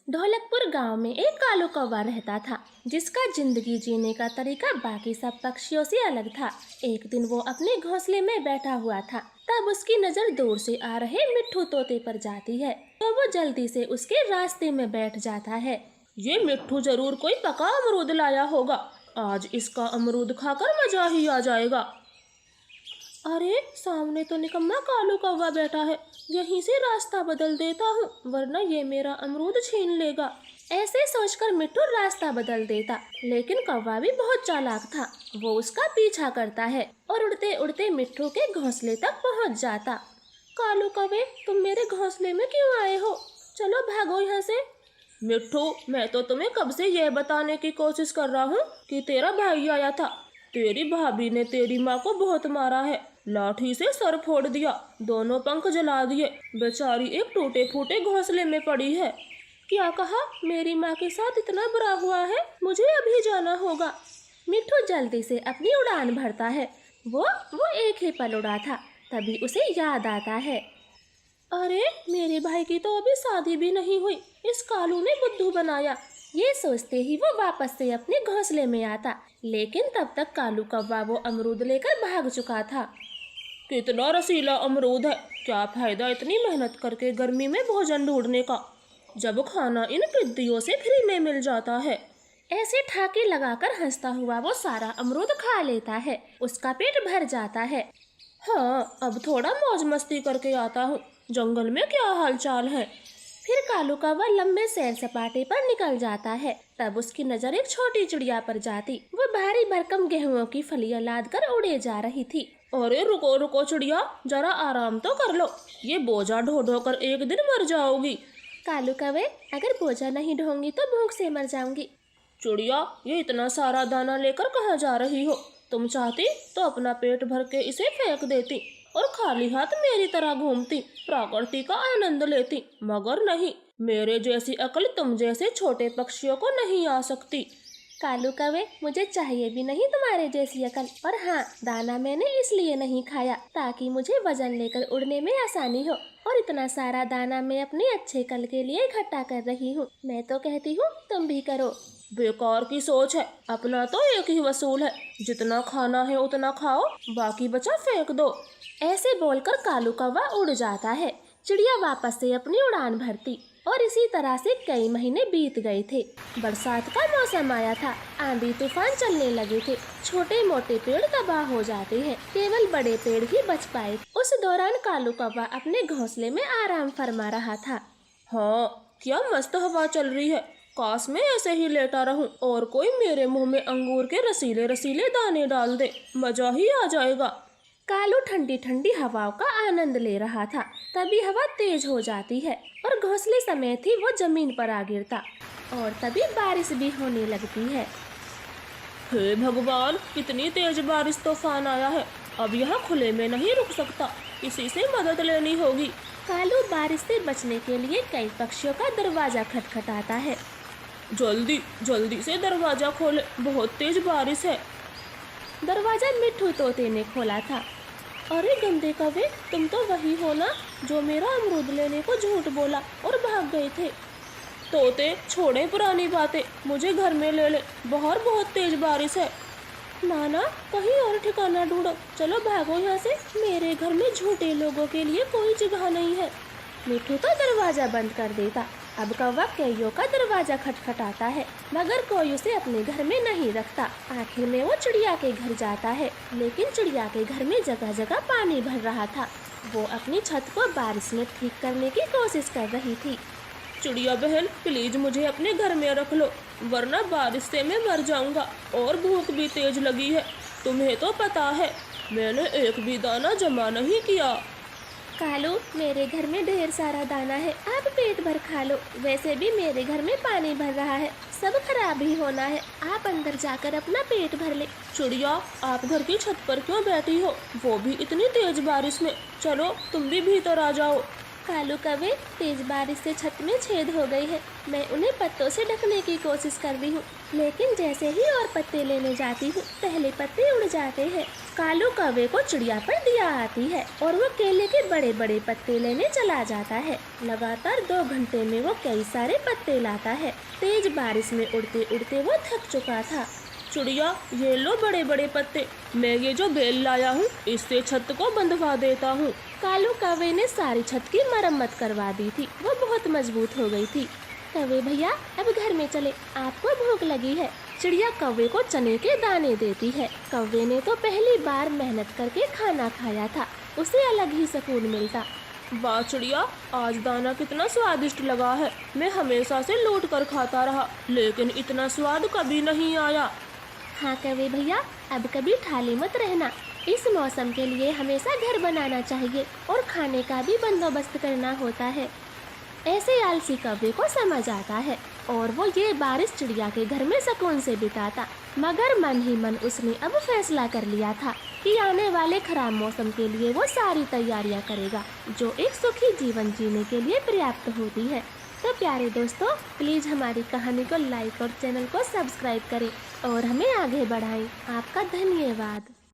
ढोलकपुर गांव में एक कालू कौवा रहता था, जिसका जिंदगी जीने का तरीका बाकी सब पक्षियों से अलग था। एक दिन वो अपने घोंसले में बैठा हुआ था, तब उसकी नजर दूर से आ रहे मिट्ठू तोते पर जाती है, तो वो जल्दी से उसके रास्ते में बैठ जाता है। ये मिट्ठू जरूर कोई पका अमरूद लाया होगा। आज इसका अमरूद खाकर मजा ही आ जाएगा। अरे सामने तो निकम्मा कालू कौवा बैठा है, यहीं से रास्ता बदल देता हूँ, वरना ये मेरा अमरूद छीन लेगा। ऐसे सोचकर मिट्ठू रास्ता बदल देता, लेकिन कौवा भी बहुत चालाक था। वो उसका पीछा करता है और उड़ते उड़ते मिट्ठू के घोंसले तक पहुँच जाता। कालू कौवे, तुम मेरे घोंसले में क्यों आए हो? चलो भागो यहाँ से। मिट्ठू, मैं तो तुम्हें कब से यह बताने की कोशिश कर रहा हूँ कि तेरा भाई आया था। तेरी भाभी ने तेरी माँ को बहुत मारा है, लाठी से सर फोड़ दिया, दोनों पंख जला दिए। बेचारी एक टूटे फूटे घोंसले में पड़ी है। क्या कहा? मेरी माँ के साथ इतना बुरा हुआ है? मुझे अभी जाना होगा। मिट्ठू जल्दी से अपनी उड़ान भरता है। वो एक ही पल उड़ा था, तभी उसे याद आता है, अरे मेरे भाई की तो अभी शादी भी नहीं हुई, इस कालू ने बुद्धू बनाया। ये सोचते ही वो वापस से अपने घोंसले में आता, लेकिन तब तक कालू कौवा वो अमरूद लेकर भाग चुका था। कितना रसीला अमरूद है, क्या फायदा इतनी मेहनत करके गर्मी में भोजन ढूंढने का, जब खाना इन टिड्डियों से फ्री में मिल जाता है। ऐसे ठाके लगाकर हंसता हुआ वो सारा अमरूद खा लेता है। उसका पेट भर जाता है। हाँ, अब थोड़ा मौज मस्ती करके आता हूँ, जंगल में क्या हालचाल है। फिर कालू कौवा लंबे सैर सपाटे पर निकल जाता है। तब उसकी नजर एक छोटी चिड़िया पर जाती। वो भारी भरकम गेहूं की फलियां लाद कर उड़े जा रही थी। अरे रुको रुको चिड़िया, जरा आराम तो कर लो, ये बोझा ढो ढो कर एक दिन मर जाओगी। कालू कौवे, अगर बोझा नहीं ढोंगी तो भूख से मर जाऊंगी। चिड़िया, ये इतना सारा दाना लेकर कहाँ जा रही हो? तुम चाहती तो अपना पेट भर के इसे फेंक देती और खाली हाथ मेरी तरह घूमती, प्रकृति का आनंद लेती, मगर नहीं, मेरे जैसी अकल तुम जैसे छोटे पक्षियों को नहीं आ सकती। कालू कौवे, मुझे चाहिए भी नहीं तुम्हारे जैसी अकल, और हाँ, दाना मैंने इसलिए नहीं खाया ताकि मुझे वजन लेकर उड़ने में आसानी हो, और इतना सारा दाना मैं अपने अच्छे कल के लिए इकट्ठा कर रही हूँ। मैं तो कहती हूँ तुम भी करो। बेकार की सोच है, अपना तो एक ही वसूल है, जितना खाना है उतना खाओ, बाकी बचा फेंक दो। ऐसे बोलकर कालू कौवा उड़ जाता है। चिड़िया वापस से अपनी उड़ान भरती, और इसी तरह से कई महीने बीत गए थे। बरसात का मौसम आया था, आंधी तूफान चलने लगे थे, छोटे मोटे पेड़ तबाह हो जाते हैं, केवल बड़े पेड़ ही बच पाए। उस दौरान कालू कौवा अपने घोंसले में आराम फरमा रहा था। हाँ, क्या मस्त हवा चल रही है, काश मैं ऐसे ही लेटा रहूं और कोई मेरे मुंह में अंगूर के रसीले रसीले दाने डाल दे, मजा ही आ जाएगा। कालू ठंडी ठंडी हवाओं का आनंद ले रहा था। तभी हवा तेज हो जाती है और घोंसले समेत ही वो जमीन पर आ गिरता, और तभी बारिश भी होने लगती है। हे भगवान, कितनी तेज बारिश तूफान आया है, अब यहाँ खुले में नहीं रुक सकता, किसी से मदद लेनी होगी। कालू बारिश से बचने के लिए कई पक्षियों का दरवाजा खटखटाता है। जल्दी जल्दी से दरवाजा खोले, बहुत तेज बारिश है। दरवाजा मिट्ठू तोते ने खोला था। अरे गंदे कौवे, तुम तो वही हो ना जो मेरा अमरूद लेने को झूठ बोला और भाग गए थे। तोते, छोड़े पुरानी बातें, मुझे घर में ले ले, बाहर बहुत तेज बारिश है। नाना, कहीं और ठिकाना ढूंढो, चलो भागो यहाँ से, मेरे घर में झूठे लोगों के लिए कोई जगह नहीं है। मिट्ठू तो दरवाजा बंद कर देता। अब कौवा कईयों का दरवाजा खटखटाता है, मगर कोई उसे अपने घर में नहीं रखता। आखिर में वो चिड़िया के घर जाता है, लेकिन चिड़िया के घर में जगह जगह पानी भर रहा था। वो अपनी छत को बारिश में ठीक करने की कोशिश कर रही थी। चिड़िया बहन, प्लीज मुझे अपने घर में रख लो, वरना बारिश से मैं मर जाऊंगा और भूख भी तेज लगी है। तुम्हें तो पता है, मैंने एक भी दाना जमा नहीं किया। कालू, मेरे घर में ढेर सारा दाना है, आप पेट भर खा लो। वैसे भी मेरे घर में पानी भर रहा है, सब खराब ही होना है, आप अंदर जाकर अपना पेट भर ले। चिड़िया, आप घर की छत पर क्यों बैठी हो, वो भी इतनी तेज बारिश में? चलो तुम भी भीतर आ जाओ। कालू कौवे, तेज बारिश से छत में छेद हो गई है, मैं उन्हें पत्तों से ढकने की कोशिश कर रही हूँ, लेकिन जैसे ही और पत्ते लेने जाती हूँ, पहले पत्ते उड़ जाते हैं। कालू कौवे को चिड़िया पर दया आती है और वो केले के बड़े बड़े पत्ते लेने चला जाता है। लगातार 2 घंटे में वो कई सारे पत्ते लाता है। तेज बारिश में उड़ते उड़ते वो थक चुका था। चिड़िया, ये लो बड़े बड़े पत्ते, मैं ये जो बेल लाया हूँ इससे छत को बंधवा देता हूँ। कालू कौवे ने सारी छत की मरम्मत करवा दी थी। वो बहुत मजबूत हो गई थी। कौवे भैया, अब घर में चले, आपको भूख लगी है। चिड़िया कौवे को चने के दाने देती है। कौवे ने तो पहली बार मेहनत करके खाना खाया था, उसे अलग ही सुकून मिलता। वाह चिड़िया, आज दाना कितना स्वादिष्ट लगा है। मैं हमेशा से लूट कर खाता रहा, लेकिन इतना स्वाद कभी नहीं आया। हाँ कौवे भैया, अब कभी खाली मत रहना। इस मौसम के लिए हमेशा घर बनाना चाहिए और खाने का भी बंदोबस्त करना होता है। ऐसे आलसी कौवे को समझ आता है और वो ये बारिश चिड़िया के घर में सुकून से बिताता। मगर मन ही मन उसने अब फैसला कर लिया था कि आने वाले खराब मौसम के लिए वो सारी तैयारियां करेगा, जो एक सुखी जीवन जीने के लिए पर्याप्त होती है। तो प्यारे दोस्तों, प्लीज़ हमारी कहानी को लाइक और चैनल को सब्सक्राइब करें और हमें आगे बढ़ाएं। आपका धन्यवाद।